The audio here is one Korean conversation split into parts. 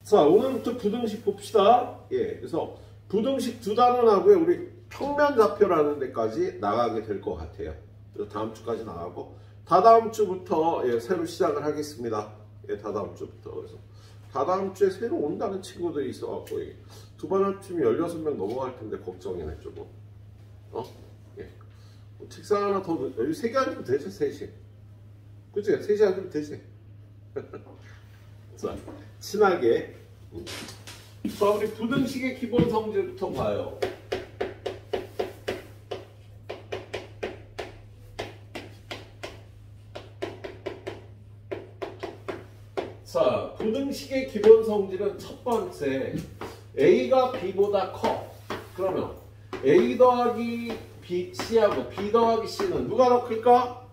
자, 오늘부터 부등식 봅시다. 예, 그래서 부등식 두 단원하고요, 우리 평면좌표라는 데까지 나가게 될 것 같아요. 그래서 다음 주까지 나가고, 다다음 주부터 새로 시작을 하겠습니다. 예, 다다음 주부터. 그래서 다다음 주에 새로 온다는 친구들이 있어갖고, 두 번 합치면 16명 넘어갈 텐데 걱정이네, 조금. 예. 책상 하나 더, 여기 3개 앉으면 되죠, 3시. 그치? 3시 앉으면 되지. 자, 친하게. 자, 우리 부등식의 기본 성질부터 봐요. 자, 부등식의 기본 성질은 첫 번째, A가 B보다 커. 그러면 A 더하기 B, C하고 B 더하기 C는 누가 더 클까?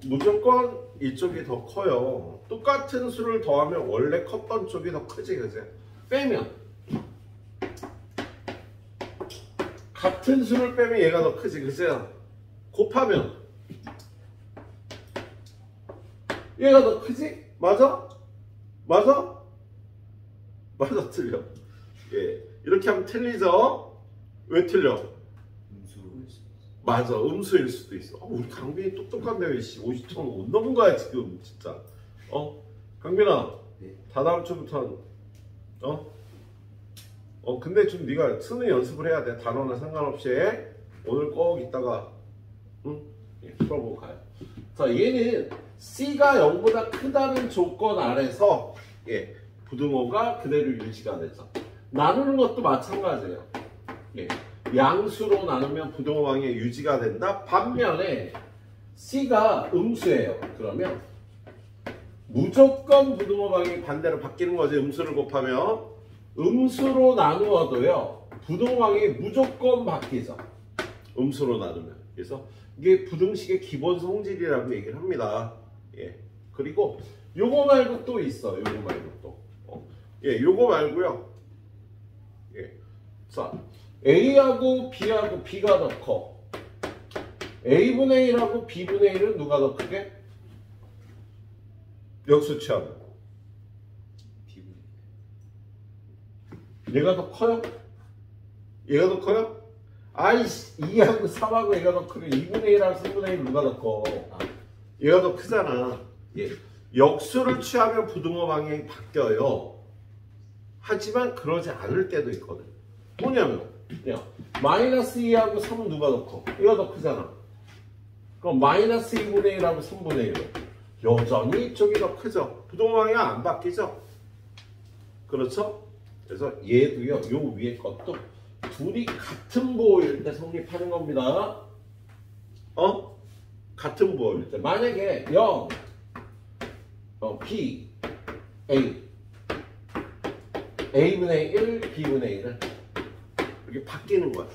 무조건 이쪽이 더 커요. 똑같은 수를 더하면 원래 컸던 쪽이 더 크지, 그지? 빼면 같은 수를 빼면 얘가 더 크지, 그지? 곱하면 얘가 더 크지? 맞아? 맞아? 맞아, 틀려. 예, 이렇게 하면 틀리죠? 왜 틀려? 맞아, 음수일 수도 있어. 우리 강빈이 똑똑한데 왜 50점 못 넘은 거야 지금 진짜. 강빈아, 네. 다다음 주부터는 근데 좀 네가 쓰는 연습을 해야 돼. 단어나 상관없이. 오늘 꼭 이따가 풀어보고 가요. 자, 얘는 C가 0보다 크다는 조건 아래서 부등호가 그대로 유지가 되죠. 나누는 것도 마찬가지예요. 양수로 나누면 부등호 방향이 유지가 된다. 반면에 C가 음수예요. 그러면 무조건 부등호 방향이 반대로 바뀌는 거지. 음수를 곱하면 음수로 나누어도요, 부등호 방향이 무조건 바뀌죠. 음수로 나누면. 그래서 이게 부등식의 기본 성질이라고 얘기를 합니다. 그리고 요거 말고 또 있어. 요거 말고 또. 요거 말고요. 자, A하고 B하고 B가 더 커. A분의 1하고 B분의 1은 누가 더 크게? 역수 취하면 얘가 더 커요? 얘가 더 커요? 아이씨, 2하고 3하고 얘가 더 크게. 2분의 1하고 3분의 1 누가 더 커? 얘가 더 크잖아. 역수를 취하면 부등호 방향이 바뀌어요. 하지만 그러지 않을 때도 있거든. 뭐냐면 마이너스 2하고 3은 누가 더 커? 얘가 더 크잖아. 그럼 마이너스 2분의 1하고 3분의 1은 여전히 이쪽이 더 크죠. 부등호 방향이 안 바뀌죠. 그렇죠? 그래서 얘도요, 요 위에 것도 둘이 같은 부호일 때 성립하는 겁니다. 같은 부호일 때. 만약에 0, B, A, A분의 1, B분의 1은 이렇게 바뀌는 거야.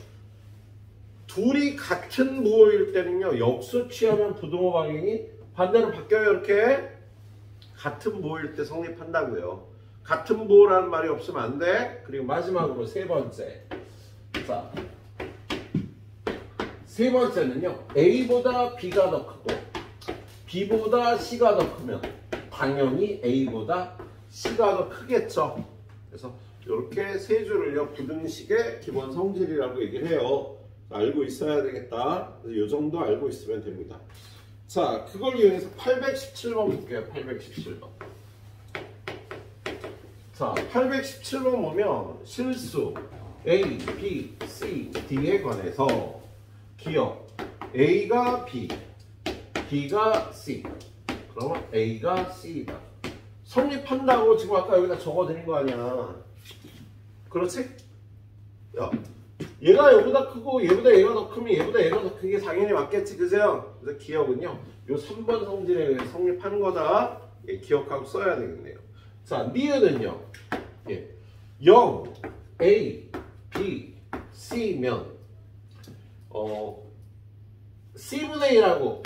둘이 같은 부호일 때는요, 역수 취하면 부등호 방향이 반대로 바뀌어요. 이렇게 같은 부호일 때 성립한다고요. 같은 부호라는 말이 없으면 안 돼. 그리고 마지막으로 세 번째. 자, 세 번째는요, A보다 B가 더 크고 B보다 C가 더 크면 당연히 A보다 C가 더 크겠죠. 그래서 이렇게 세 줄을요, 부등식의 기본 성질이라고 얘기를 해요. 알고 있어야 되겠다. 이 정도 알고 있으면 됩니다. 자, 그걸 이용해서 817번 볼게요. 817번. 자, 817번 보면 실수 A, B, C, D에 관해서 기억 A가 B, B가 C. 그러면 A가 C다. 성립한다고 지금 아까 여기다 적어드린 거 아니야. 그렇지? 야, 얘가 얘보다 크고 얘보다 얘가 더 크면 얘보다 얘가 더 크게 당연히 맞겠지, 그죠? 그래서 기억은요, 요 3번 성질에 의해 성립하는 거다. 기억하고 써야 되겠네요. 자, 니은은요, 0, A, B, C면 C분의 1하고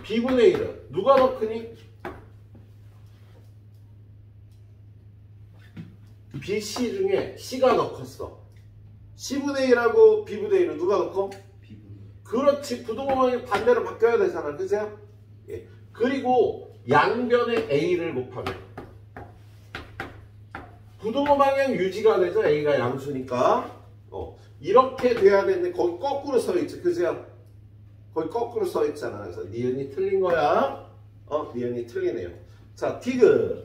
B분의 1은 누가 더 크니? B, C 중에 C가 더 컸어. C분의 1하고 B분의 1은 누가 더 커? B분의 1. 그렇지. 부등호 방향이 반대로 바뀌어야 되잖아. 그죠? 그리고 양변에 A를 곱하면 부등호 방향 유지가 되죠. A가 양수니까. 이렇게 돼야 되는데 거기 거꾸로 서 있지. 그죠? 거기 거꾸로 서 있잖아. 그래서 니은이 틀린 거야. 니은이 틀리네요. 자, 디귿은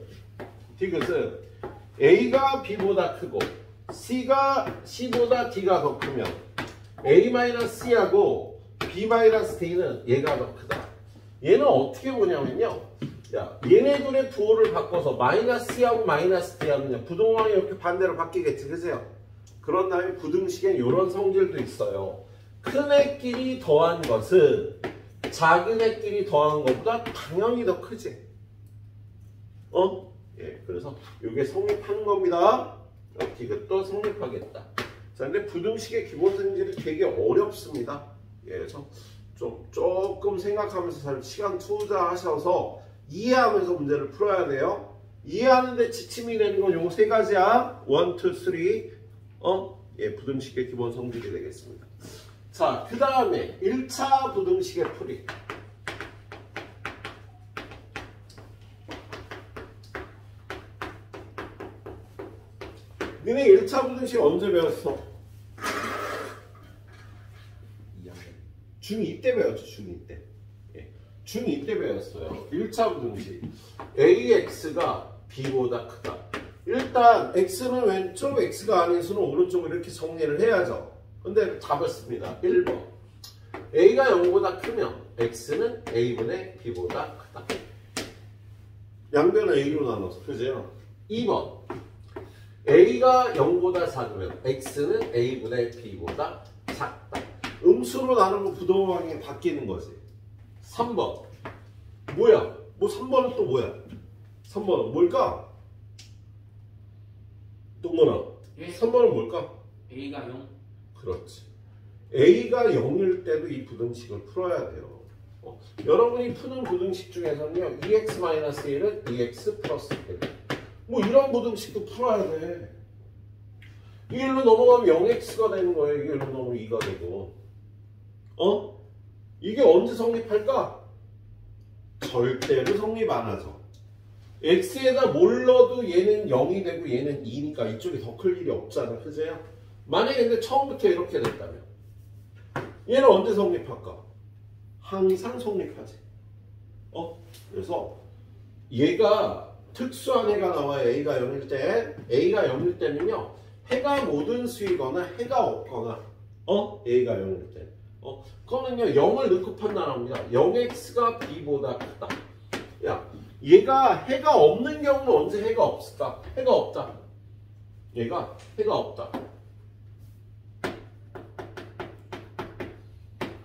A가 B보다 크고 C가 C보다 D가 더 크면 A-C하고 B-D는 얘가 더 크다. 얘는 어떻게 보냐면요. 야, 얘네 둘의 부호를 바꿔서 -C하고 -D하면 부등호방이 이렇게 반대로 바뀌겠지. 그죠? 그런 다음에 부등식엔 이런 성질도 있어요. 큰 애끼리 더한 것은 작은 애끼리 더한 것보다 당연히 더 크지. 예, 그래서 이게 성립하는 겁니다. 이것도 성립하겠다. 자, 근데 부등식의 기본 성질이 되게 어렵습니다. 예, 그래서 조금 생각하면서 잘 시간 투자하셔서 이해하면서 문제를 풀어야 돼요. 이해하는데 지침이 되는 건 요 세 가지야. 1, 2, 3. 예, 부등식의 기본 성질이 되겠습니다. 자, 그 다음에 1차 부등식의 풀이. 너네 1차 부등식 언제 배웠어? 중2 때 배웠죠. 중2 때. 예. 중2 때 배웠어요. 1차 부등식. AX가 B보다 크다. 일단 X는 왼쪽, X가 아닌 수는 오른쪽 이렇게 정리를 해야죠. 근데 답했습니다. 1번. A가 0보다 크면 X는 A분의 B보다 크다. 양변을 A로 나눠서. 그죠? 2번. A가 0보다 작으면 X는 A분의 B보다 작다. 음수로 나누면 부등호방이 바뀌는 거지. 3번. 뭐야? 3번은 또 뭐야? 3번은 뭘까? 동문아. 3번은 뭘까? A가 0. 그렇지. A가 0일 때도 이 부등식을 풀어야 돼요. 여러분이 푸는 부등식 중에서는요. 2x-1은 2x 플러스 1. 이런 부등식도 풀어야 돼. 이 일로 넘어가면 0x가 되는 거예요. 이게 일로 넘어가면 2가 되고. 이게 언제 성립할까? 절대로 성립 안 하죠. x에다 뭘 넣어도 얘는 0이 되고 얘는 2니까 이쪽에 더 클 일이 없잖아. 그죠? 만약에 근데 처음부터 이렇게 됐다면 얘는 언제 성립할까? 항상 성립하지. 그래서 얘가 특수한 해가 나와요. A가 0일 때. A가 0일 때는요. 해가 모든 수이거나 해가 없거나 A가 0일 때. 그거는요. 0을 넣고 판단합니다. 0x가 B보다 크다. 야, 얘가 해가 없는 경우는 언제 해가 없을까? 해가 없다. 얘가 해가 없다.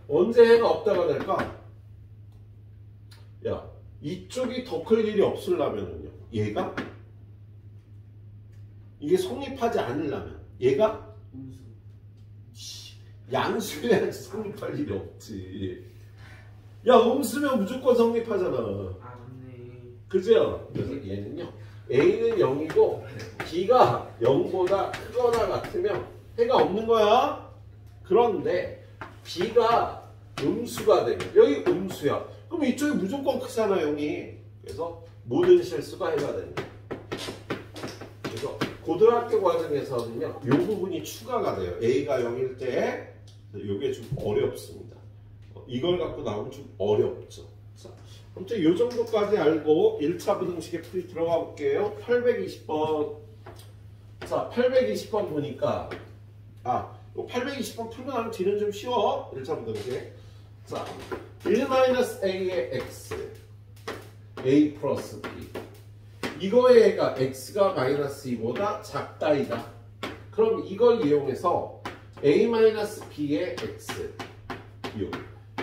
언제 해가 없다가 될까? 야, 이쪽이 더 클 일이 없으려면요. 얘가 이게 성립하지 않으려면 얘가 음수. 양수해야지 성립할 일이 없지. 야, 음수면 무조건 성립하잖아. 아, 맞네. 그죠? 그래서 얘는요. A는 0이고 B가 0보다 크거나 같으면 해가 없는 거야. 그런데 B가 음수가 되면 여기 음수야. 그럼 이쪽이 무조건 크잖아. 0이. 그래서 모든 실수가 해가 되는 거야. 그래서 고등학교 과정에서는요. 이 부분이 추가가 돼요. A가 0일 때 이게 좀 어렵습니다. 이걸 갖고 나오면 좀 어렵죠. 자, 아무튼 이 정도까지 알고 1차 부등식의 풀이 들어가 볼게요. 820번. 자, 820번 보니까 820번 풀고 나면 뒤는 좀 쉬워. 1차 부등식. 자, 1-a의 x, a 플러스 b. 이거의 애가 x가 -2보다 작다이다. 그럼 이걸 이용해서 a-b의 x,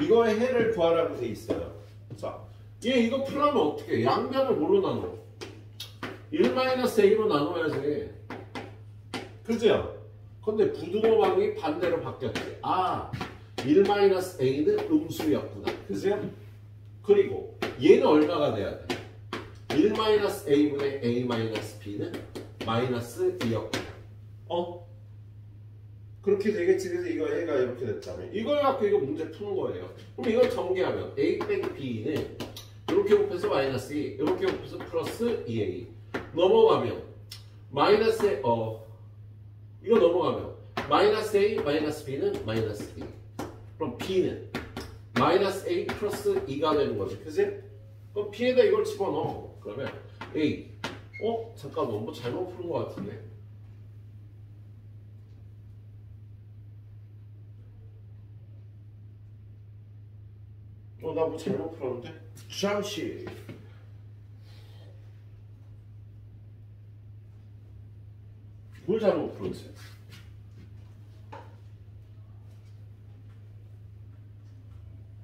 이거의 해를 구하라고 돼 있어요. 자, 얘 이거 풀려면 어떻게 해? 양변을 뭐로 나눠? 1-a로 나눠야지. 그죠? 근데 부등호방이 반대로 바뀌었지. 1-a는 음수였구나. 그죠? 그리고 얘는 얼마가 돼야 돼? 1-a분의 a-b는 -2였구나. 그렇게 되겠지. 그래서 이거 해가 이렇게 됐다면 이걸 갖고 이거 문제 푸는 거예요. 그럼 이걸 전개하면 a 빼기 b는 이렇게 곱해서 -2, 이렇게 곱해서 플러스 2a 넘어가면 마이너스 A, 이거 넘어가면 마이너스 A 마이너스 B는 마이너스 B. 그럼 B는 마이너스 A 플러스 2가 되는 거지. 그치? 그럼 B에다 이걸 집어넣어. 그러면 A. 잠깐만, 뭐 잘못 푸는 것 같은데. 나 뭐 잘못 풀었는데? 잠시. 뭘 잘못 풀었지?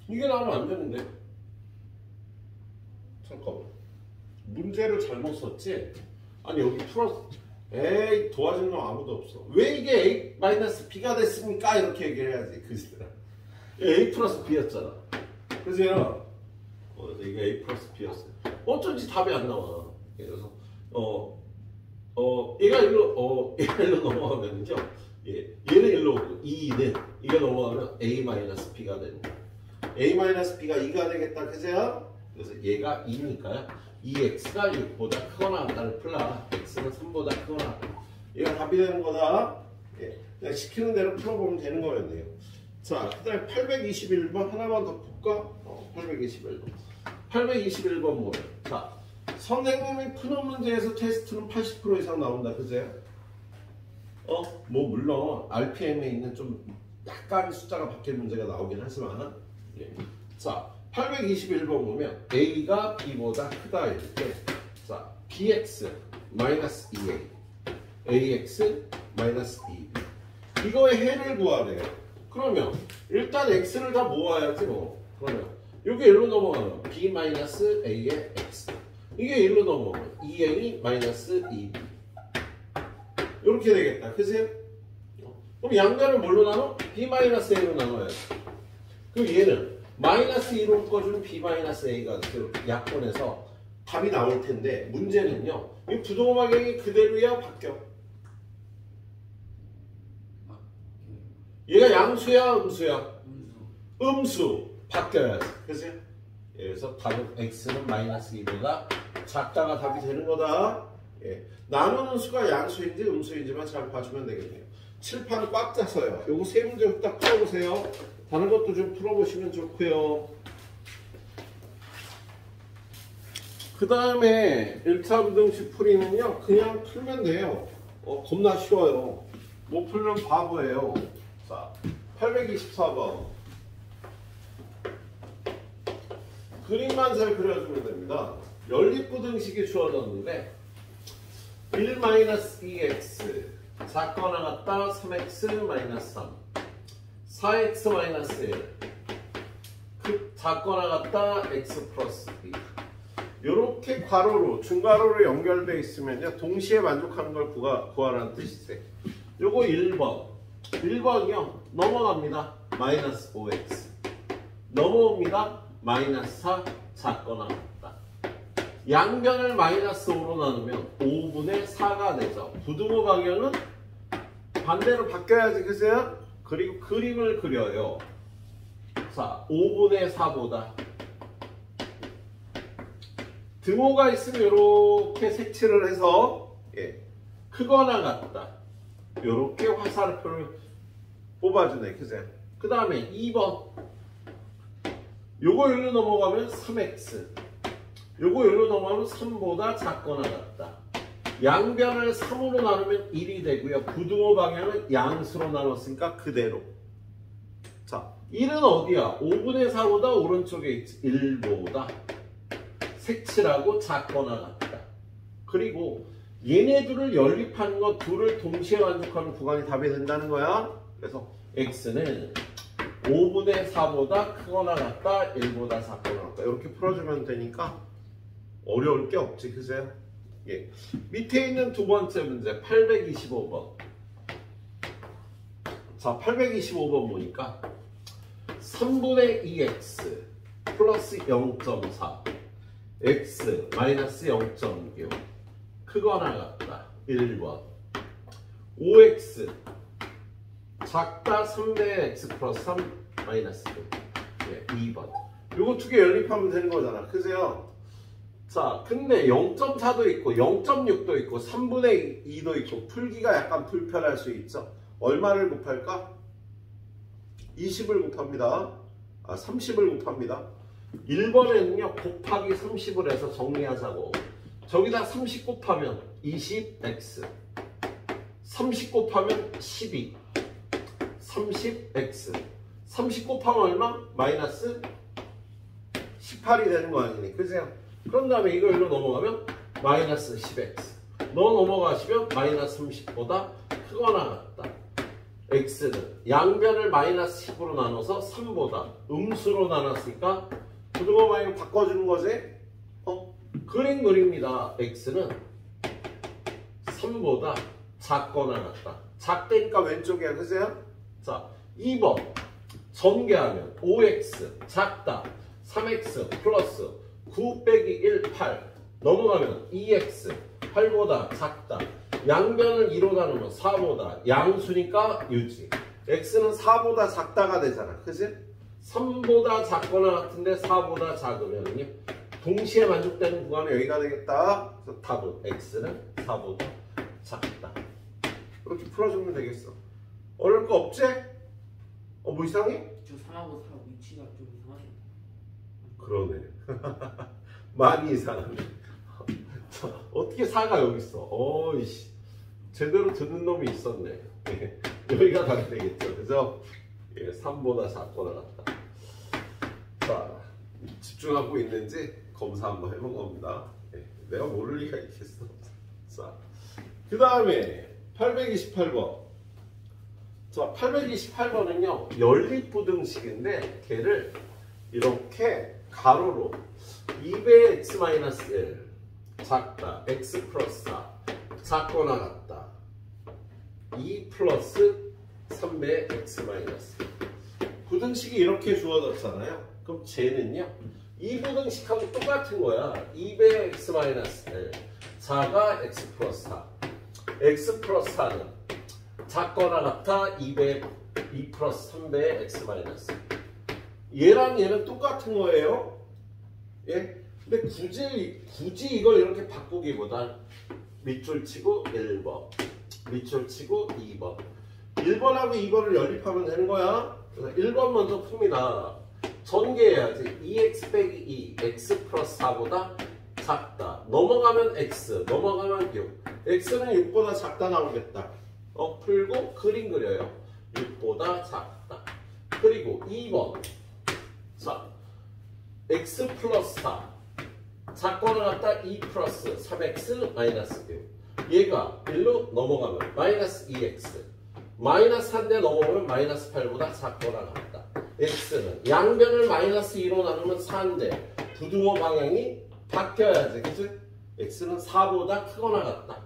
이게 나오면 안 되는데. 잠깐만. 문제를 잘못 썼지? 아니, 여기 풀었어. 에이, 도와주는 놈 아무도 없어. 왜 이게 A-B가 됐습니까? 이렇게 얘기를 해야지, 그지들아. A 플러스 B였잖아. 그죠? 이게 A 플러스 B였어. 어쩐지 답이 안 나와. 그래서, 얘가 일로 넘어가면요. 얘는 일로 오고, 2는, 이게 넘어가면 A-B가 되는 거야. A-B가 2가 되겠다, 그죠? 그래서 얘가 2니까요. 2x가 6보다 크거나 같다를 풀라. x는 3보다 크거나 같다. 얘가 답이 되는 거다. 예. 그냥 시키는 대로 풀어보면 되는 거였네요. 자, 그 다음에 821번 하나만 더 풀까? 821번. 821번 뭐예요? 자, 선생님이 푸는 문제에서 테스트는 80% 이상 나온다. 그죠? 뭐 물론 RPM에 있는 좀 약간 숫자가 바뀐 문제가 나오긴 하지만 예. 자, 821번 보면 A가 B보다 크다 이렇게. 자, BX 마이너스 2A AX 마이너스 2B 이거의 해를 구하래요. 그러면 일단 X를 다 모아야지 뭐. 그러면 이게 1로 넘어가면 B 마이너스 A의 X 이게 1로 넘어가면 2A 마이너스 2B 이렇게 되겠다. 그치? 그럼 양변을 뭘로 나눠? B 마이너스 A로 나눠야지. 그럼 얘는 마이너스 2로 묶어주는 B 마이너스 A가 약분해서 답이 나올 텐데 문제는요. 이 부동호 방향이 그대로야 바뀌어. 얘가 양수야 음수야? 음수 바뀌어야지. 그치? 그래서 답은 X는 마이너스 2보다 작다가 답이 되는 거다. 예. 나누는 수가 양수인지 음수인지만 잘 봐주면 되겠네요. 칠판 꽉 짜서요. 요거 세 문제 딱 풀어보세요. 다른 것도 좀 풀어보시면 좋고요. 그 다음에 1차 부등식 풀이는요. 그냥 풀면 돼요. 겁나 쉬워요. 못 풀면 바보예요. 자, 824번. 그림만 잘 그려주면 됩니다. 연립부등식이 주어졌는데 1-2x 작거나 같다 3x-3 4x-1 작거나 같다 x 플러스 b 이렇게 괄호로 중괄호로 연결되어 있으면요 동시에 만족하는 걸 구하라는 뜻이세요. 요거 1번이요 넘어갑니다. 마이너스 5x 넘어옵니다. 마이너스 4 작거나 같다. 양변을 마이너스 5로 나누면 5분의 4가 되죠. 부등호 방향은 반대로 바뀌어야지. 그죠? 그리고 그림을 그려요. 자, 5분의 4보다 등호가 있으면 이렇게 색칠을 해서 크거나 같다. 이렇게 화살표를 뽑아주네. 그죠? 그 다음에 2번 요거 1로 넘어가면 3x 요거 1로 넘어가면 3보다 작거나 같다. 양변을 3으로 나누면 1이 되고요. 부등호 방향은 양수로 나눴으니까 그대로. 자, 1은 어디야? 5분의 4보다 오른쪽에 있지. 1보다 색칠하고 작거나 같다. 그리고 얘네 둘을 연립하는 거 둘을 동시에 만족하는 구간이 답이 된다는 거야. 그래서 x는 5분의 4보다 크거나 같다. 1보다 작거나 같다. 이렇게 풀어주면 되니까 어려울 게 없지. 그죠? 예. 밑에 있는 두 번째 문제 825번. 자, 825번 보니까 3분의 2x 플러스 0.4 x 마이너스 0.6 크거나 같다. 1번 5x 작다 3대 x 플러스 3 마이너스 2 예, 2번 요거 두 개 연립하면 되는 거잖아. 그죠? 자, 근데 0.4도 있고 0.6도 있고 3분의 2도 있고 풀기가 약간 불편할 수 있죠. 얼마를 곱할까? 20을 곱합니다. 30을 곱합니다. 1번에는요 곱하기 30을 해서 정리하자고. 저기다 30 곱하면 20x, 30 곱하면 12, 30x, 30 곱하면 얼마? 마이너스 18이 되는 거 아니니? 그죠? 그런 다음에 이거 일로 넘어가면 마이너스 10x. 넘어가시면 마이너스 30보다 크거나 같다. x는 양변을 마이너스 10으로 나눠서 3보다 음수로 나눴으니까 부등호 방향 바꿔주는 거지? 그림 그립니다. x는 3보다 작거나 같다. 작다니까 왼쪽이야. 그죠? 자, 2번 전개하면 5x 작다. 3x 플러스 9 빼기 1, 8 넘어가면 2x 8보다 작다. 양변을 2로 나누면 4보다 양수니까 유지. x는 4보다 작다가 되잖아. 그치? 3보다 작거나 같은데 4보다 작으면요 동시에 만족되는 구간은 여기가 되겠다. 그래서 답은 x는 4보다 작다. 이렇게 풀어주면 되겠어. 어려울 거 없지? 뭐 이상해? 저 3하고 4 위치가 좀 이상하네. 그러네. 많이 이상하네. 어떻게 4가 여기 있어? 어이씨. 제대로 듣는 놈이 있었네. 여기가 답이 되겠죠. 그죠? 3보다 작거나 같다. 자, 집중하고 있는지 검사 한번 해본 겁니다. 내가 모를 리가 있겠어. 자, 그 다음에 828번. 자, 828번은요, 연립부등식인데, 걔를 이렇게 가로로 2배 x-1 작다, x 플러스 4 작거나 같다, 2 플러스 3배 x-. 부등식이 이렇게 주어졌잖아요. 그럼 쟤는요, 이 부등식하고 똑같은 거야. 2배 x-1 4가 x 플러스 4 x 플러스 4는 작거나 같아 2 플러스 3배 x-. 얘랑 얘는 똑같은 거예요. 예? 근데 굳이 이걸 이렇게 바꾸기보단 밑줄 치고 1번, 밑줄 치고 2번. 1번하고 2번을 연립하면 되는 거야. 그래서 1번 먼저 풉니다. 전개해야지. 2x 빼기 2, x 플러스 4보다 작다. 넘어가면 x, 넘어가면 6. x는 6보다 작다 나오겠다. 풀고 그림 그려요. 6보다 작다. 그리고 2번. 자, x 플러스 4 작거나 같다 2 플러스 3x 마이너스 6. 얘가 1로 넘어가면 마이너스 2x 마이너스 1대 넘어가면 마이너스 8보다 작거나 같다. x는 양변을 마이너스 2로 나누면 4인데 부등호 방향이 바뀌어야지. 그치? x는 4보다 크거나 같다.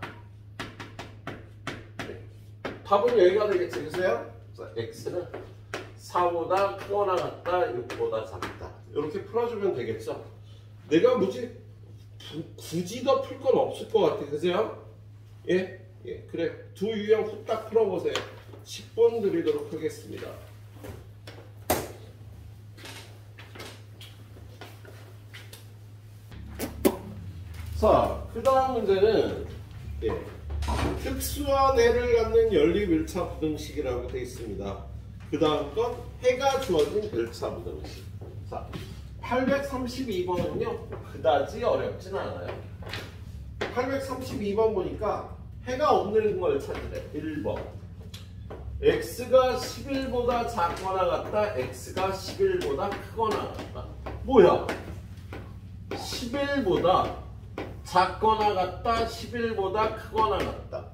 답은 여기가 되겠지. 그치요? 자, x는 4보다 크거나 같다, 6보다 작다. 이렇게 풀어주면 되겠죠. 내가 굳이 더 풀 건 없을 것 같아. 그죠? 예? 그래. 두 유형 후딱 풀어보세요. 10번 드리도록 하겠습니다. 자, 그 다음 문제는 특수한 해를 갖는 연립 1차 부등식이라고 되어 있습니다. 그 다음 건 해가 주어진 1차 부등식. 자, 832번은요 그다지 어렵진 않아요. 832번 보니까 해가 없는 걸 찾으래. 1번 x가 11보다 작거나 같다, x가 11보다 크거나 같다. 뭐야? 11보다 작거나 같다, 11보다 크거나 같다.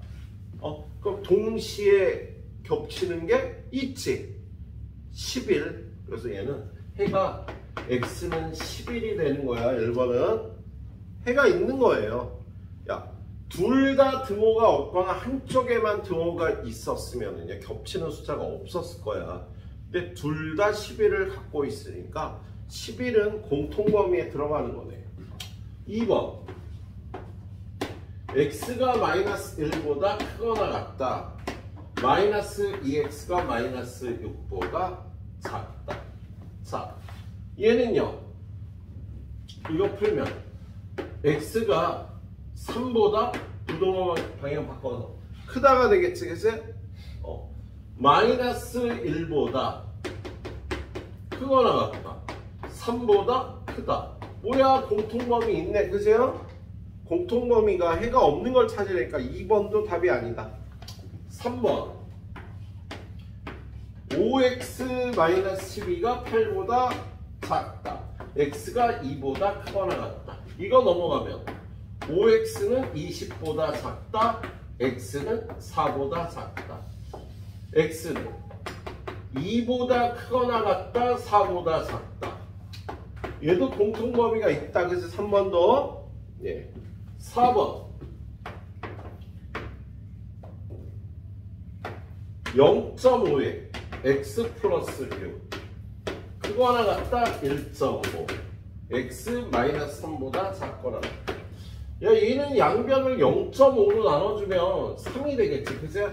그럼 동시에 겹치는 게 있지. 11. 그래서 얘는 해가 x는 11이 되는 거야. 1번은 해가 있는 거예요. 야, 둘 다 등호가 없거나 한쪽에만 등호가 있었으면은요 겹치는 숫자가 없었을 거야. 근데 둘 다 11을 갖고 있으니까 11은 공통 범위에 들어가는 거네. 2번 x가 마이너스 1보다 크거나 같다, 마이너스 2x가 마이너스 6보다 작다. 자, 얘는요 이거 풀면 x가 3보다 부동호 방향 바꿔서 크다가 되겠지, 그치? 마이너스 1보다 크거나 같다. 3보다 크다. 뭐야, 공통범위 있네, 그죠? 공통범위가 해가 없는 걸 찾으니까 2번도 답이 아니다. 3번 5x-12가 8보다 작다. x가 2보다 크거나 같다. 이거 넘어가면 5x는 20보다 작다. x는 4보다 작다. x는 2보다 크거나 같다. 4보다 작다. 얘도 공통범위가 있다. 그래서 3번도 예. 4번 0.5에 x 플러스 6 크거나 같다 1.5 x 마이너스 3보다 작거나 같다. 야, 얘는 양변을 0.5로 나눠주면 3이 되겠지, 그죠?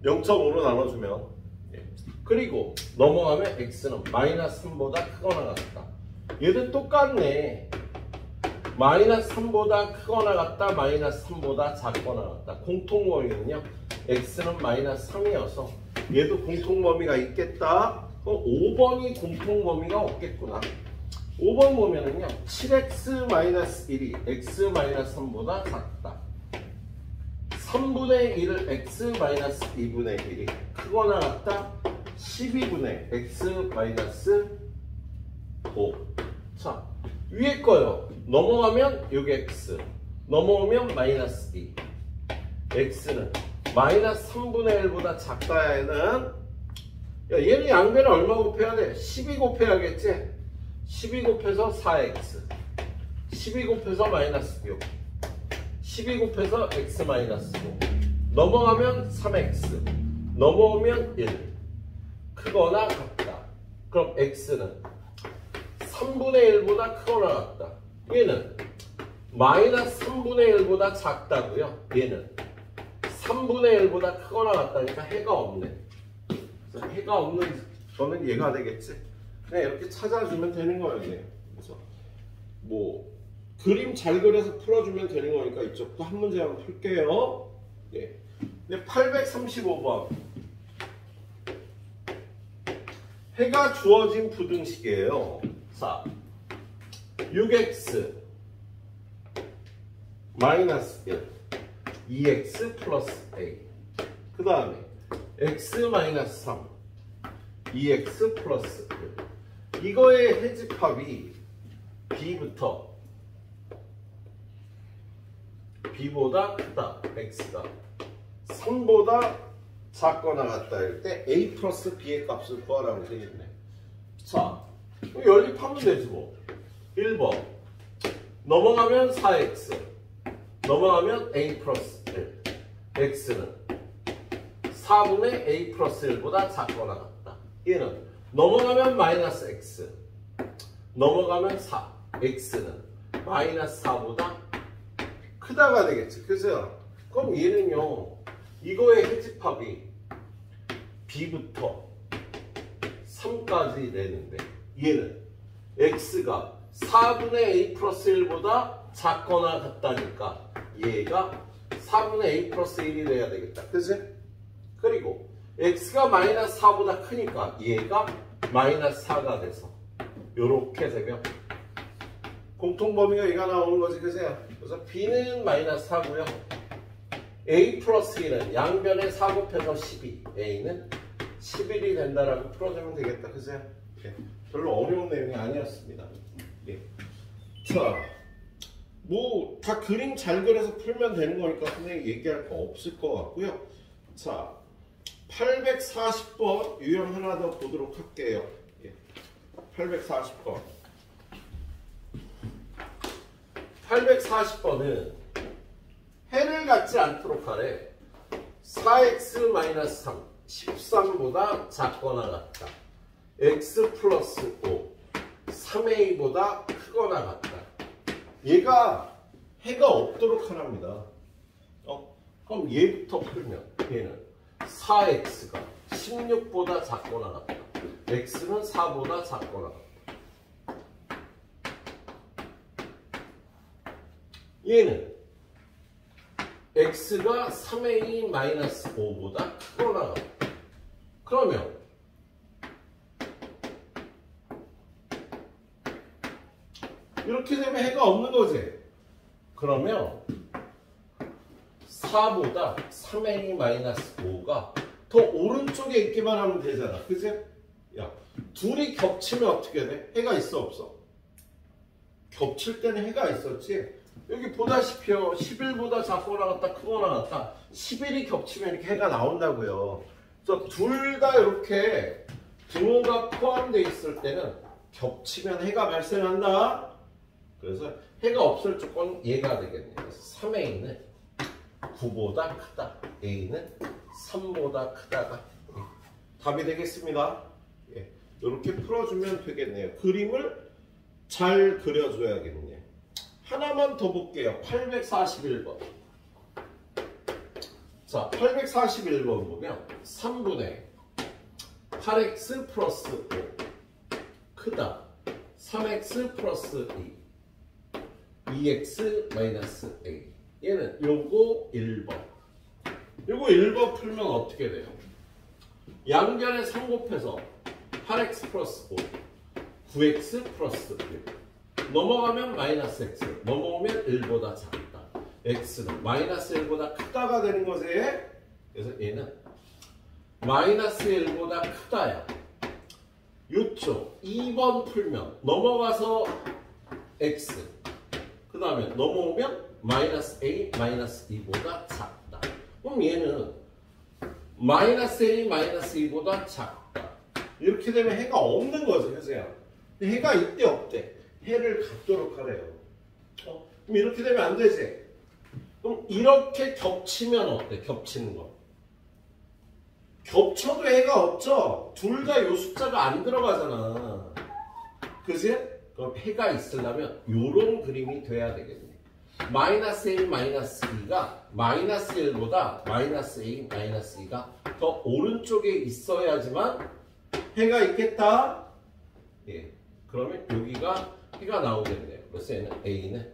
0.5로 나눠주면 그리고 넘어가면 x는 마이너스 3보다 크거나 같다. 얘도 똑같네. 마이너스 3보다 크거나 같다, 마이너스 3보다 작거나 같다. 공통범위는요, x는 마이너스 3이어서 얘도 공통범위가 있겠다. 그럼 5번이 공통범위가 없겠구나. 5번 보면은요, 7x-1이 x-3보다 작다. 3분의 1을 x-2분의 1이 크거나 같다. 12분의 x-5. 자, 위에 거요. 넘어가면 여기 x, 넘어오면 마이너스 2. x는 마이너스 3분의 1보다 작다. 얘는 얘는 양변을 얼마 곱해야 돼? 12 곱해야겠지? 12 곱해서 4x, 12 곱해서 마이너스 6, 12 곱해서 x 마이너스 5. 넘어가면 3x, 넘어오면 1. 크거나 같다. 그럼 x는 3분의 1보다 크거나 같다. 얘는 마이너스 3분의 1보다 작다고요. 얘는 3분의 1보다 크거나 같다니까 해가 없네. 해가 없는 거는 얘가 되겠지. 그냥 이렇게 찾아주면 되는 거예요. 그래서 뭐 그림 잘 그려서 풀어주면 되는 거니까 이쪽도 한 문제 한번 풀게요. 예. 835번 해가 주어진 부등식이에요. 자, 6x 마이너스 1, 2x 플러스 a. 그 다음에 x 마이너스 3, 2x 플러스 1. 이거의 해집합이 b부터 b보다 크다. x가 3보다 작거나 같다 할 때 a 플러스 b의 값을 구하라고 되겠네. 자, 연립하면 되지 뭐. 1번 넘어가면 4x, 넘어가면 a 플러스 1. x는 4분의 a 플러스 1보다 작거나 같다. 얘는 넘어가면 마이너스 x, 넘어가면 4. x는 마이너스 4보다 크다가 되겠지. 그죠? 그럼 얘는요, 이거의 해집합이 b부터 3까지 되는데 얘는 x가 4분의 a 플러스 1보다 작거나 같다니까 얘가 4분의 a 플러스 1이 돼야 되겠다. 그치? 그리고 x가 마이너스 4보다 크니까 얘가 마이너스 4가 돼서 요렇게 되면 공통범위가 얘가 나오는 거지. 그죠? 그래서 b는 마이너스 4고요. a 플러스 1은 양변에 4 곱해서 12, a는 11이 된다라고 풀어주면 되겠다. 그죠? 예. 별로 어려운 내용이 아니었습니다. 예. 자, 뭐 다 그림 잘 그려서 풀면 되는 거니까 선생님 얘기할 거 없을 것 같고요. 자, 840번 유형 하나 더 보도록 할게요. 예. 840번 840번은 해를 갖지 않도록 하래. 4x-3 13보다 작거나 같다. x 플러스 5 3a보다 크거나 같다. 얘가 해가 없도록 하랍니다. 그럼 얘부터 풀면 얘는 4x가 16보다 작거나 같다. x는 4보다 작거나 같다. 얘는 x가 3a-5보다 크거나 그러면 이렇게 되면 해가 없는 거지. 그러면 4보다 3a-5가 더 오른쪽에 있기만 하면 되잖아. 그치? 야, 둘이 겹치면 어떻게 돼? 해가 있어 없어? 겹칠 때는 해가 있었지. 여기 보다시피요 11보다 작거나 같다 크거나 같다 11이 겹치면 이렇게 해가 나온다고요. 그래서 둘 다 이렇게 등호가 포함되어 있을 때는 겹치면 해가 발생한다. 그래서 해가 없을 조건 얘가 되겠네요. 그래서 3a는 9보다 크다. a는 3보다 크다가 답이 되겠습니다. 예, 이렇게 풀어주면 되겠네요. 그림을 잘 그려줘야겠네요. 하나만 더 볼게요. 841번. 자, 841번 보면 3분의 8x 플러스 5 크다 3x 플러스 2 2x 마이너스 a 얘는 요거 1번 요거 1번 풀면 어떻게 돼요? 양변에 3 곱해서 8x 플러스 5 9x 플러스 1 넘어가면 마이너스 x 넘어오면 1보다 작다 x는 마이너스 1보다 크다가 되는 거지. 그래서 얘는 마이너스 1보다 크다야. 요쪽 2번 풀면 넘어가서 x 그 다음에 넘어오면 마이너스 a 마이너스 2보다 작다. 그럼 얘는 마이너스 a 마이너스 2보다 작다. 이렇게 되면 해가 없는 거지. 그래서 해가 있대 없대? 해를 갖도록 하래요. 그럼 이렇게 되면 안 되지. 그럼 이렇게 겹치면 어때? 겹치는 거. 겹쳐도 해가 없죠? 둘 다 요 숫자가 안 들어가잖아. 그지? 그럼 해가 있으려면 요런 그림이 돼야 되겠네. 마이너스 1, 마이너스 2가 마이너스 1보다 마이너스 a, 마이너스 2가 더 오른쪽에 있어야지만 해가 있겠다. 예. 그러면 여기가 해가 나오겠네요. 그래서 얘는 a는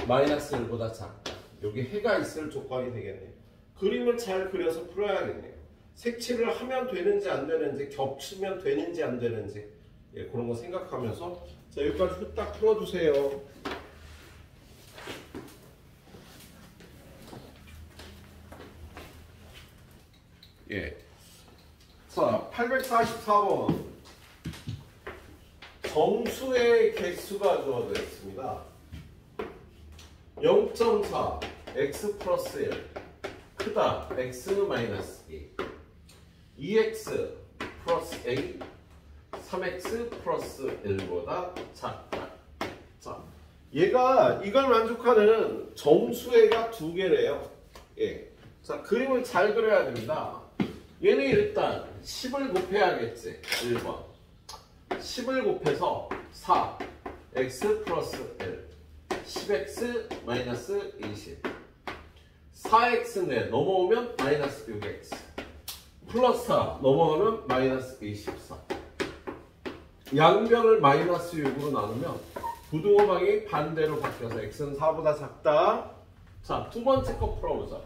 마이너스 1보다 작다. 여기 해가 있을 조건이 되겠네요. 그림을 잘 그려서 풀어야겠네요. 색칠을 하면 되는지 안 되는지 겹치면 되는지 안 되는지 예, 그런 거 생각하면서 자 여기까지 후딱 풀어주세요. 예. 자 844번 정수의 개수가 주어져 있습니다. 0.4 x 플러스 1 크다 x 마이너스 2 2x 플러스 a 3x 플러스 1보다 작다. 자, 얘가 이걸 만족하는 정수의가 두 개래요. 예. 자, 그림을 잘 그려야 됩니다. 얘는 일단 10을 곱해야겠지. 1번 10을 곱해서 4 x 플러스 1 10x 마이너스 20 4x인데 넘어오면 마이너스 6x 플러스 4 넘어가면 마이너스 24 양변을 마이너스 6으로 나누면 부등호방이 반대로 바뀌어서 x는 4보다 작다. 자, 두 번째 거 풀어보자.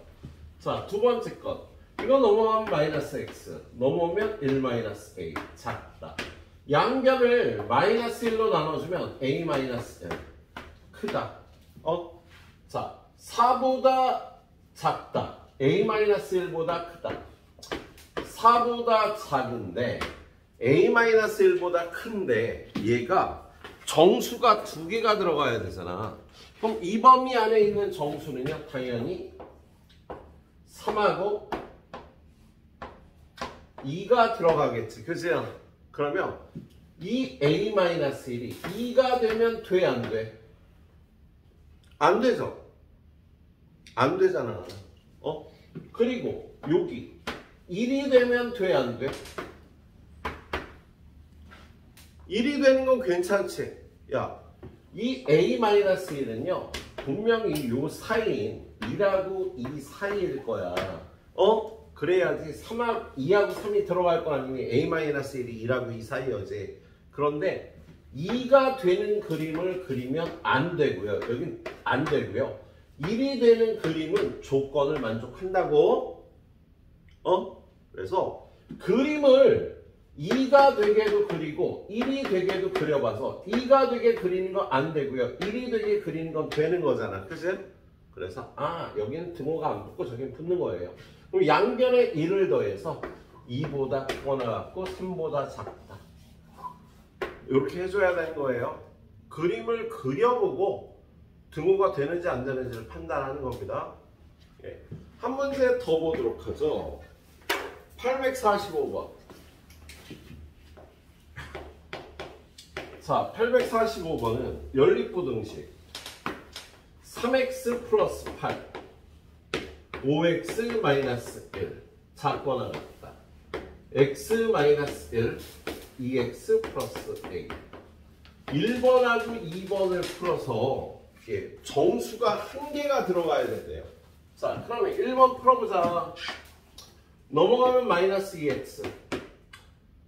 자, 두 번째 것 이거 넘어가면 마이너스 x 넘어오면 1 마이너스 a 작다. 양변을 마이너스 1로 나눠주면 a 마이너스 1 크다. 자, 4보다 작다. a 마이너스 1보다 크다. 4보다 작은데 a 마이너스 1보다 큰데 얘가 정수가 두 개가 들어가야 되잖아. 그럼 이 범위 안에 있는 정수는요 당연히 3하고 2가 들어가겠지. 그죠? 그러면 이 a-1이 2가 되면 돼? 안 돼? 안 되죠? 안 되잖아. 그리고 여기 1이 되면 돼? 안 돼? 1이 되는 건 괜찮지? 야, 이 a-1은요 분명히 요 사이인 2하고 2 사이일 거야. 그래야지 2하고 3이 들어갈 거 아니니 a-1이 2하고 2 사이여지. 그런데 2가 되는 그림을 그리면 안 되고요. 여긴 안 되고요. 1이 되는 그림은 조건을 만족한다고. 그래서 그림을 2가 되게도 그리고 1이 되게도 그려봐서 2가 되게 그리는 건 안 되고요. 1이 되게 그리는 건 되는 거잖아. 그치? 그래서 여기는 등호가 안 붙고 저기는 붙는 거예요. 그럼 양변에 1을 더해서 2보다 크거나 같고 3보다 작다. 이렇게 해줘야 되는 거예요. 그림을 그려보고 등호가 되는지 안 되는지를 판단하는 겁니다. 예. 한 문제 더 보도록 하죠. 845번. 자, 845번은 연립부등식 3x 플러스 8 5x 마이너스 1 작거나 같다. x 마이너스 1 2x 플러스 a 1번하고 2번을 풀어서 정수가 한 개가 들어가야 된대요. 자, 그러면 1번 풀어보자. 넘어가면 마이너스 2x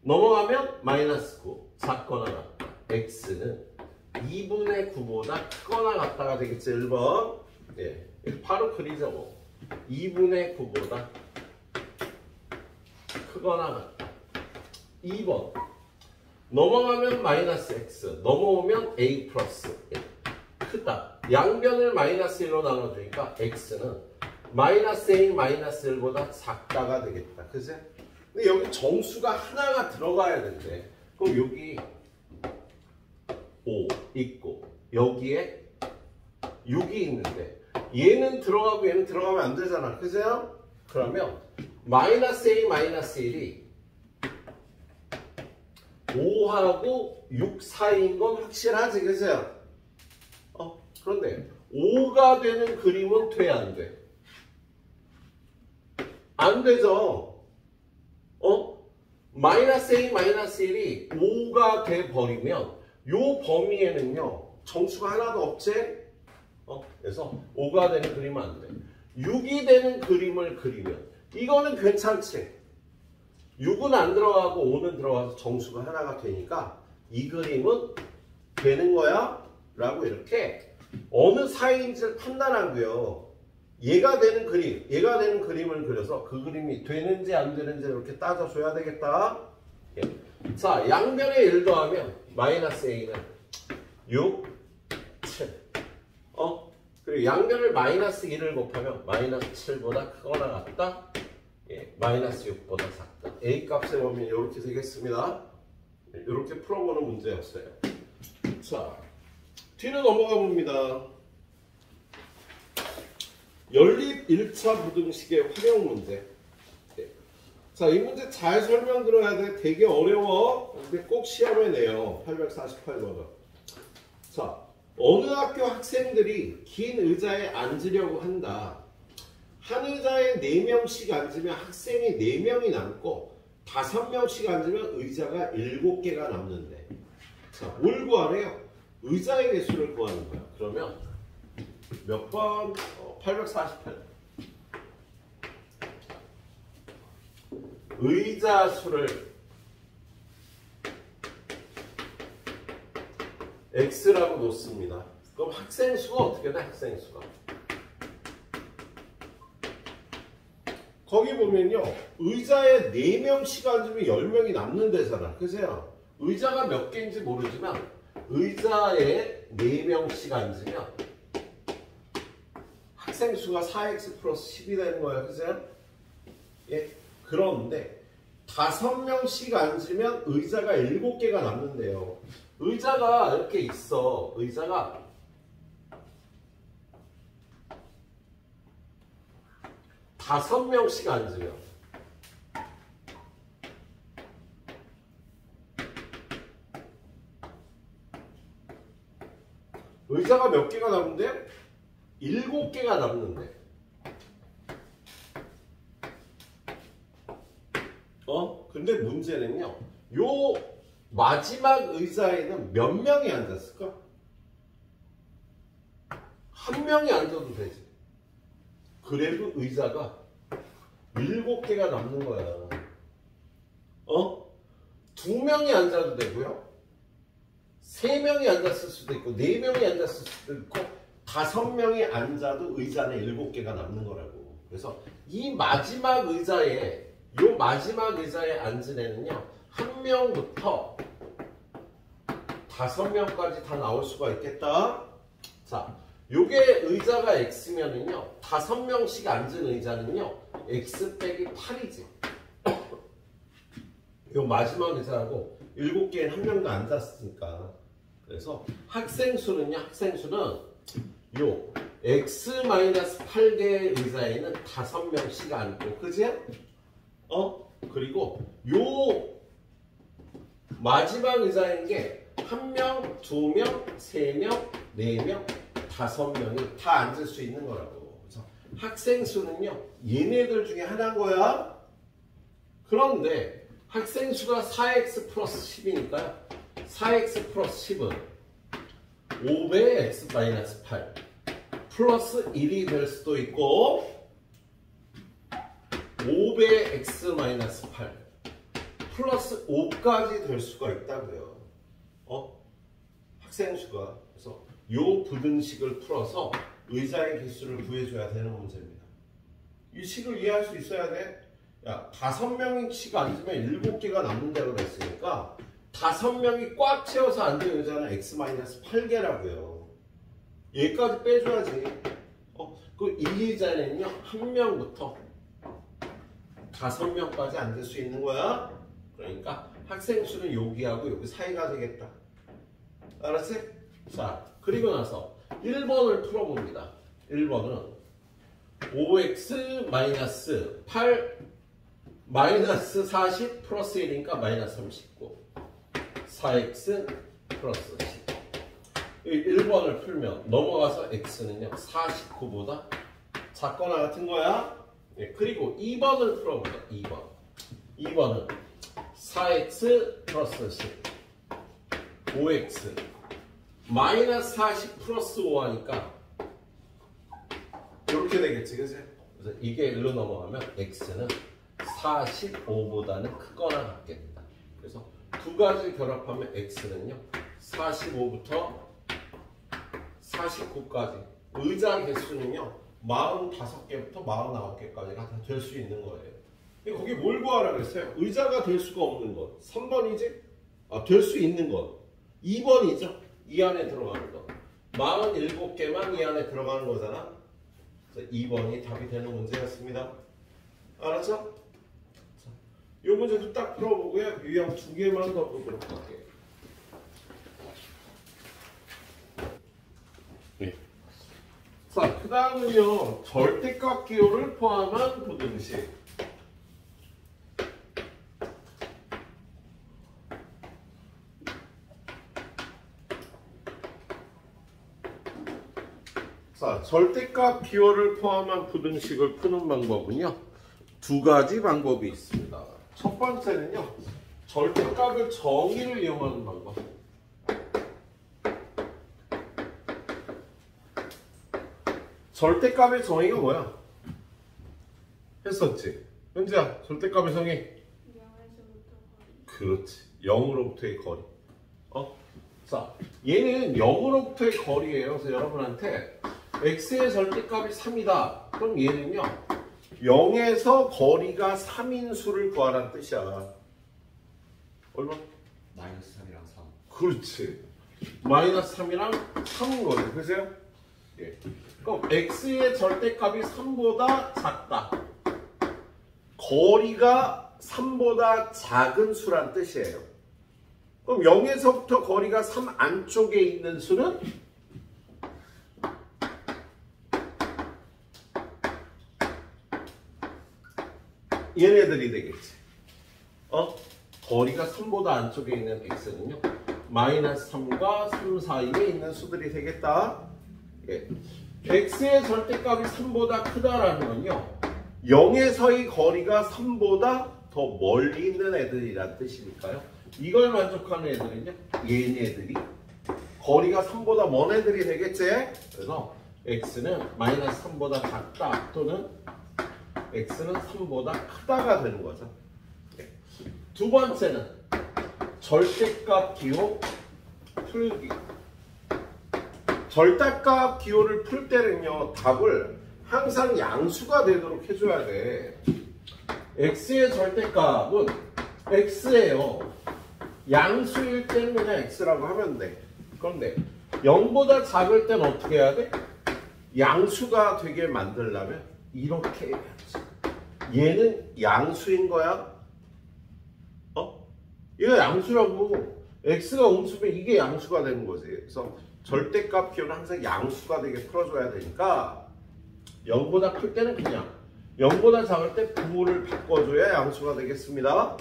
넘어가면 마이너스 9 작거나 같다. x는 2분의 9보다 크거나 같다가 되겠지. 1번. 예, 바로 그리죠 뭐. 2분의 9보다 크거나 같다. 2번 넘어가면 마이너스 x 넘어오면 a 플러스 1 크다. 양변을 마이너스 1로 나눠주니까 x는 마이너스 a 마이너스 1보다 작다가 되겠다. 그치? 근데 여기 정수가 하나가 들어가야 되는데 그럼 여기 5 있고 여기에 6이 있는데 얘는 들어가고 얘는 들어가면 안 되잖아. 그죠? 그러면 마이너스 a 마이너스 1이 5하고 6 사이인 건 확실하지. 그죠? 그런데 5가 되는 그림은 돼 안 돼? 안 되죠. 마이너스 a 마이너스 1이 5가 돼 버리면 요 범위에는요 정수가 하나도 없지? 그래서 5가 되는 그림은 안 돼. 6이 되는 그림을 그리면 이거는 괜찮지. 6은 안 들어가고 5는 들어가서 정수가 하나가 되니까 이 그림은 되는 거야 라고 이렇게 어느 사이인지를 판단하고요. 얘가 되는 그림, 얘가 되는 그림을 그려서 그 그림이 되는지 안 되는지 이렇게 따져줘야 되겠다. 예. 자, 양변에 1 더하면 마이너스 a는 6, 7. 그리고 양변을 마이너스 1을 곱하면 마이너스 7보다 크거나 같다. 예, 마이너스 6보다 작다. a 값의 범위는 이렇게 되겠습니다. 이렇게 풀어보는 문제였어요. 자, 뒤로 넘어가 봅니다. 연립 1차 부등식의 활용 문제. 네. 자, 이 문제 잘 설명 들어야 돼. 되게 어려워. 근데 꼭 시험에 내요. 848번은. 자, 어느 학교 학생들이 긴 의자에 앉으려고 한다. 한 의자에 4명씩 앉으면 학생이 4명이 남고 5명씩 앉으면 의자가 7개가 남는데. 자, 뭘 구하래요? 의자의 개수를 구하는 거야. 그러면 몇 번? 848. 의자 수를 x라고 놓습니다. 그럼 학생 수가 어떻게 돼? 학생 수가. 거기 보면요. 의자에 4명씩 앉으면 10명이 남는 데잖아. 그죠? 의자가 몇 개인지 모르지만 의자에 4명씩 앉으면 학생 수가 4x 플러스 10이 되는 거야. 그죠? 예. 그런데 5명씩 앉으면 의자가 7개가 남는데요. 의자가 이렇게 있어. 의자가 5명씩 앉으면 의자가 몇 개가 남는데? 7개가 남는데. 근데 문제는요. 요 마지막 의자에는 몇 명이 앉았을까? 한 명이 앉아도 되지. 그래도 의자가 7개가 남는 거야. 2명이 앉아도 되고요. 3명이 앉았을 수도 있고 4명이 앉았을 수도 있고 5명이 앉아도 의자는 7개가 남는 거라고. 그래서 이 마지막 의자에 요 마지막 의자에 앉은 애는요 1명부터 5명까지 다 나올 수가 있겠다. 자, 요게 의자가 X면은요 5명씩 앉은 의자는요 X 빼기 8이지. 요 마지막 의자하고 7개엔 1명도 앉았으니까. 그래서 학생수는요 요 X-8개의 의자에는 5명씩 앉고, 그지? 그리고 요 마지막 의자인 게 1명, 2명, 3명, 4명, 5명이 다 앉을 수 있는 거라고. 그래서 학생 수는요 얘네들 중에 하나인 거야. 그런데 학생 수가 4x 플러스 10이니까요 4x 플러스 10은 5배 x 마이너스 8 플러스 1이 될 수도 있고 5배 x 마이너스 8 플러스 5까지 될 수가 있다고요. 학생 수가. 그래서 요 부등식을 풀어서 의자의 개수를 구해줘야 되는 문제입니다. 이 식을 이해할 수 있어야 돼. 야, 5명씩 앉으면 7개가 남는다고 그랬으니까 5명이 꽉 채워서 앉은 의자는 x-8개라고요. 얘까지 빼줘야지. 그 이 의자는요 1명부터 5명까지 앉을 수 있는 거야. 그러니까 학생 수는 여기하고 여기 사이가 되겠다. 알았지? 자, 그리고 나서 1번을 풀어봅니다. 1번은 5x 마이너스 8 마이너스 40 플러스 1이니까 마이너스 39 4x 플러스 10. 1번을 풀면 넘어가서 x는요 49보다 작거나 같은 거야. 그리고 2번을 풀어보자. 2번은 4x 플러스 10 5x 마이너스 40 플러스 5 하니까 이렇게 되겠지, 그치? 그래서 이게 1로 넘어가면 x는 45보다는 크거나 같겠다. 그래서 두 가지 결합하면 x는요 45부터 49까지 의자 개수는요 45개부터 49개까지가 다 될 수 있는 거예요. 근데 거기 뭘 구하라 그랬어요? 의자가 될 수가 없는 것 3번이지? 될 수 있는 것 2번이죠? 이 안에 들어가는 거 47개만 이 안에 들어가는 거잖아. 그래서 2번이 답이 되는 문제였습니다. 알았죠? 자, 이 문제도 딱 풀어보고요. 유형 2개만 더 보도록 할게요. 자, 그 다음은요 절대값 기호를 포함한 부등식. 자, 절대값 기호를 포함한 부등식을 푸는 방법은요 두 가지 방법이 있습니다. 첫 번째는요 절대값의 정의를 이용하는 방법. 절대값의 정의가 뭐야? 했었지? 현지야, 절대값의 정의. 0에서부터 그렇지. 0으로부터의 거리. 자, 얘는 0으로부터의 거리예요. 그래서 여러분한테 x의 절대값이 3이다. 그럼 얘는요 0에서 거리가 3인 수를 구하라는 뜻이야. 얼마? 마이너스 3이랑 3. 그렇지. 마이너스 3이랑 3인 거예요. 그래서요? 예. 그럼 x의 절대값이 3보다 작다. 거리가 3보다 작은 수란 뜻이에요. 그럼 0에서부터 거리가 3 안쪽에 있는 수는 얘네들이 되겠지. 거리가 3보다 안쪽에 있는 x는요 마이너스 3과 3 사이에 있는 수들이 되겠다. 예. x의 절대값이 3보다 크다라는 건요 0에서의 거리가 3보다 더 멀리 있는 애들이란 뜻이니까요. 이걸 만족하는 애들은요 얘네들이 거리가 3보다 먼 애들이 되겠지. 그래서 x는 마이너스 3보다 작다 또는 x는 3보다 크다가 되는 거죠. 네. 두 번째는 절대값 기호 풀기. 절대값 기호를 풀 때는요, 답을 항상 양수가 되도록 해줘야 돼. x의 절대값은 x예요. 양수일 때는 그냥 x라고 하면 돼. 그런데 0보다 작을 때는 어떻게 해야 돼? 양수가 되게 만들려면 이렇게 해야지. 얘는 양수인 거야? 얘가 양수라고. x가 음수면 이게 양수가 되는 거지. 그래서 절대값 기호는 항상 양수가 되게 풀어줘야 되니까 0보다 클 때는 그냥 0보다 작을 때 부호를 바꿔줘야 양수가 되겠습니다.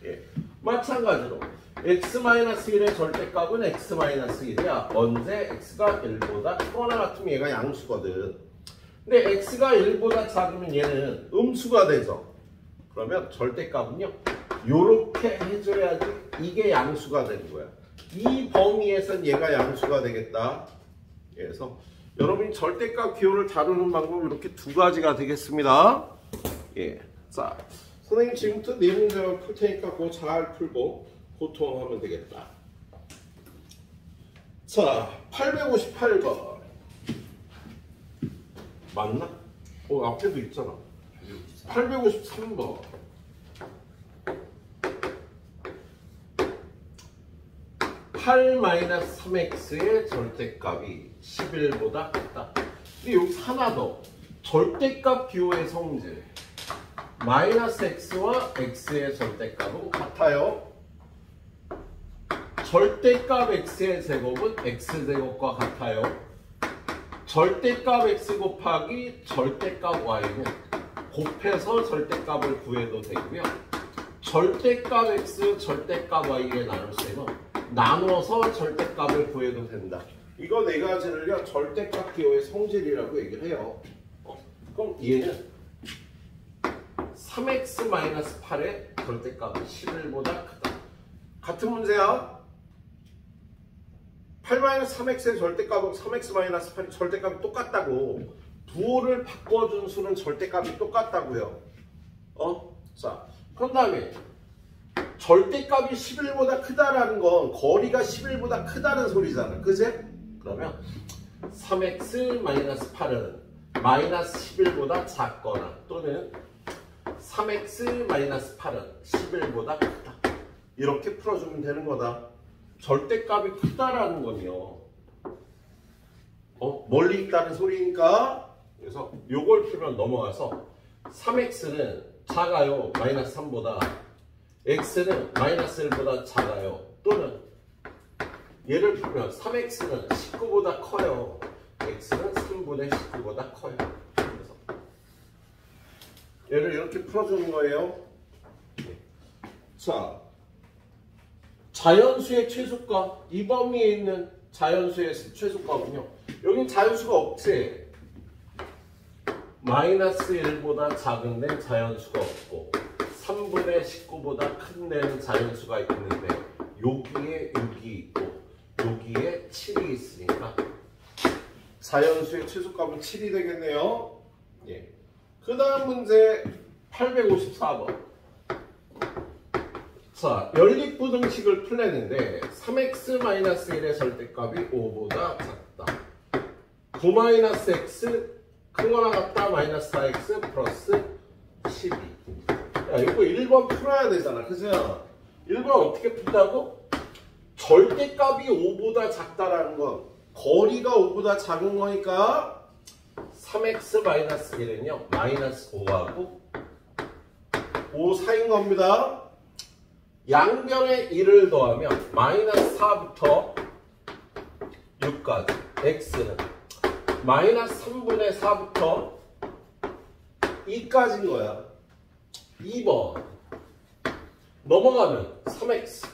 예. 마찬가지로 x-1의 절대값은 x-1이야. 언제 x가 1보다 크거나 같으면 얘가 양수거든. 근데 x가 1보다 작으면 얘는 음수가 되죠. 그러면 절대값은요, 요렇게 해줘야지 이게 양수가 되는 거야. 이 범위에선 얘가 양수가 되겠다. 그래서 여러분이 절대값 기호를 다루는 방법은 이렇게 두 가지가 되겠습니다. 예. 자, 선생님 지금부터 네 문제를 풀 테니까 그거 잘 풀고 고통하면 되겠다. 자, 858번. 맞나? 앞에도 있잖아. 853번. 8-3x의 절대값이 11보다 크다. 근데 여기 하나 더. 절대값 기호의 성질. -x와 x의 절대값은 같아요. 절대값 x의 제곱은 x제곱과 같아요. 절대값 x 곱하기 절대값 y는 곱해서 절대값을 구해도 되고요. 절대값 x, 절대값 y의 나눗셈은 나눠서 절대값을 구해도 된다. 이거 네 가지를요, 절대값 기호의 성질이라고 얘기를 해요. 그럼 얘는 3x-8의 절대값이 11보다 크다. 같은 문제야. 8-3x의 절대값은 3x-8의 절대값이 똑같다고. 부호를 바꿔준 수는 절대값이 똑같다고요. 자, 그런 다음에 절대값이 11보다 크다라는 건 거리가 11보다 크다는 소리잖아. 그제? 그러면 3x-8은 -11보다 작거나 또는 3x-8은 11보다 크다. 이렇게 풀어주면 되는 거다. 절대값이 크다라는 건요, 멀리 있다는 소리니까. 그래서 요걸 풀면 넘어가서 3x는 작아요. -3보다. x는 -1보다 작아요. 또는 얘를 풀면 3x는 19보다 커요. x는 3분의 19보다 커요. 그래서 얘를 이렇게 풀어주는 거예요. 자, 자연수의 최소값. 이 범위에 있는 자연수의 최소값은요, 여긴 자연수가 없지. -1보다 작은 데는 자연수가 없고 3분의 19보다 큰 데는 자연수가 있는데 여기에 6이 있고 여기에 7이 있으니까 자연수의 최소값은 7이 되겠네요. 예. 그 다음 문제 854번. 자, 연립부등식을 풀려는데 3x-1의 절대값이 5보다 작다. 9-x 크거나 같다 -4x 플러스 12. 야, 이거 1번 풀어야 되잖아. 그죠? 1번 어떻게 푼다고? 절대값이 5보다 작다라는 건 거리가 5보다 작은 거니까 3x-1은요 -5하고 5 사이인 겁니다. 양변에 1을 더하면 -4부터 6까지 x는 -3분의 4부터 2까지인 거야. 2번 넘어가면 3x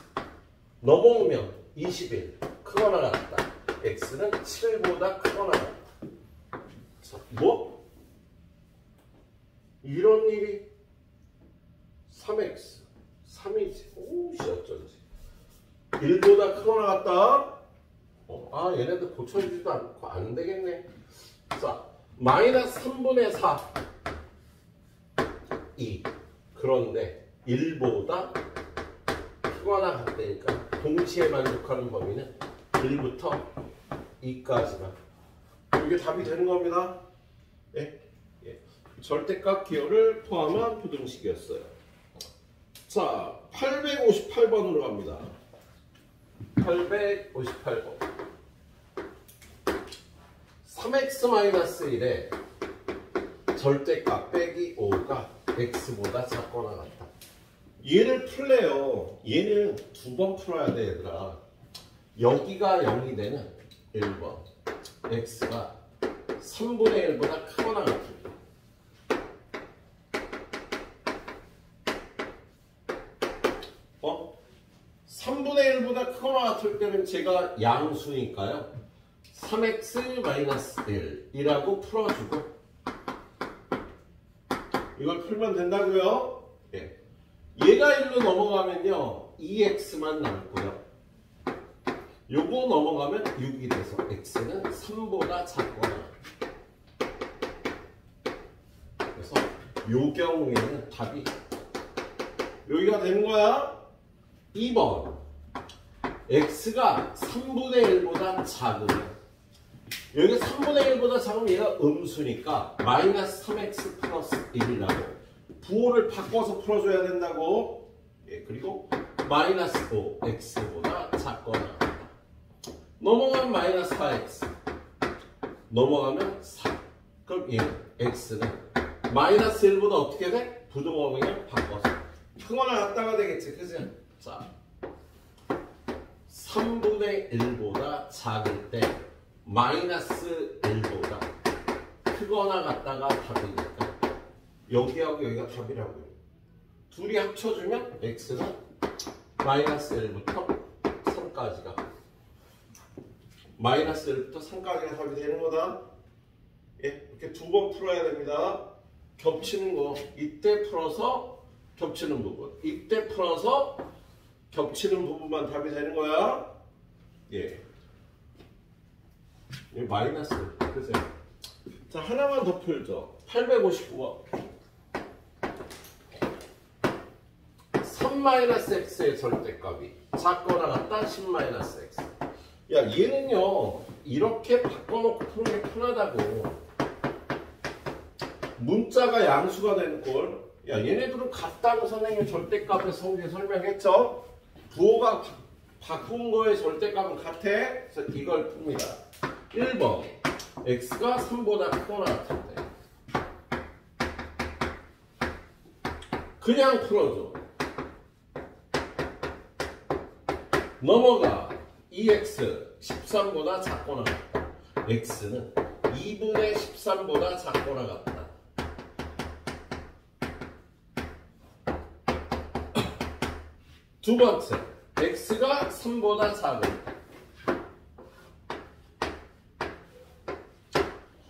넘어오면 21 크거나 같다. x는 7보다 크거나 같다. 자, 뭐? 이런 일이 3x 3이지. 오씨 어쩐지 1보다 크거나 같다. 얘네들 고쳐주지도 않고 안 되겠네. 자, -3분의 4 2. 그런데 1보다 크거나 같다니까 동시에 만족하는 범위는 1부터 2까지가. 이게 답이 되는 겁니다. 예? 예. 절대값 기호를 포함한 부등식이었어요. 자, 858번으로 갑니다. 858번. 3x-1에 절대값 빼기 5가 x보다 작거나 같다. 얘를 풀래요. 얘는 두 번 풀어야 돼, 얘들아. 여기가 0이 되는 1번. x가 3분의 1보다 크거나 같다. 3분의 1보다 크거나 같을 때는 제가 양수니까요. 3x-1이라고 풀어주고 이걸 풀면 된다고요? 예. 얘가 1로 넘어가면요 2x만 남고요. 요거 넘어가면 6이 돼서 x는 3보다 작거나. 그래서 요 경우에는 답이 여기가 되는 거야. 2번 x가 3분의 1보다 작으면 여기가 3분의 1보다 작으면 얘가 음수니까 마이너스 3x 플러스 1이라고 부호를 바꿔서 풀어줘야 된다고. 예, 그리고 마이너스 5 x보다 작거나 넘어가면 마이너스 4x 넘어가면 4. 그럼 얘는 x는 마이너스 1보다 어떻게 돼? 부등호를 바꿔서 크거나 같다가 되겠지, 그치? 자, 3분의 1보다 작을 때 마이너스 1보다 크거나 같다가 답이니까 여기하고 여기가 답이라고요. 둘이 합쳐주면 x는 마이너스 1부터 3까지가 마이너스 1부터 3까지가 답이 되는 거다. 예, 이렇게 두 번 풀어야 됩니다. 겹치는 거 이때 풀어서 겹치는 부분, 이때 풀어서 겹치는 부분만 답이 되는 거야. 예. 마이너스. 그죠? 자, 하나만 더 풀죠. 859번. 3-x의 절대값이 작거나 같다 10-x. 야, 얘는요 이렇게 바꿔놓고 푸는 게 편하다고. 문자가 양수가 되는 걸. 야, 얘네들은 같다고 선생님 절대값을 설명했죠. 부호가 바꾼 거의 절대값은 같아. 그래서 이걸 풉니다. 1번 x가 3보다 크거나 같을 때 그냥 풀어줘. 넘어가 2x 13보다 작거나 같다. x는 2분의 13보다 작거나 같다. 두 번째, x가 3보다 작을 때.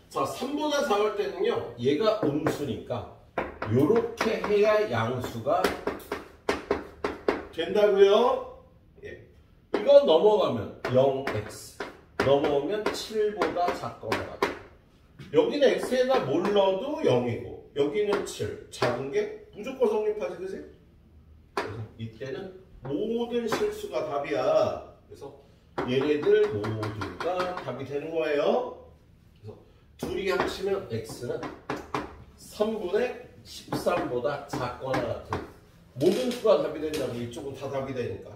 자, 3보다 작을 때는요, 얘가 음수니까 요렇게 해야 양수가 된다고요. 예. 이거 넘어가면 0x, 넘어오면 7보다 작거나 같다. 여기는 x에다 뭘 넣어도 0이고 여기는 7, 작은 게 무조건 성립하지, 그지? 그래서 이때는 모든 실수가 답이야. 그래서 얘네들 모두가 답이 되는 거예요. 그래서 둘이 합치면 x는 3분의 13보다 작거나 같은 모든 수가 답이 된다고. 이쪽은 다 답이 되니까.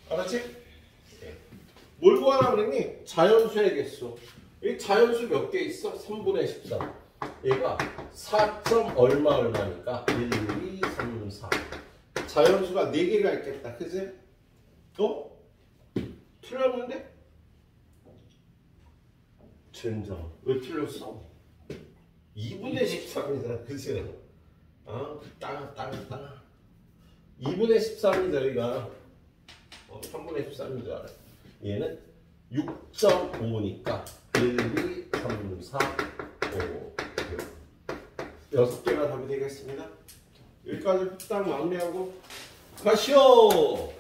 알았지? 네. 뭘 구하라 그랬니? 자연수의 개수. 이 자연수 몇 개 있어? 3분의 13. 얘가 4. 얼마니까 1, 2, 3, 4. 자연수가 4개가 있겠다. 그지? 또? 틀렸는데? 젠장. 왜 틀렸어? 2분의 13이잖아. 그지? 땅. 2분의 13이죠, 여기가. 3분의 13인 줄 알아. 얘는 6.5니까 1, 2, 3, 4, 5, 6. 6개가 답이 되겠습니다. 여기까지 딱 마무리하고 가시오!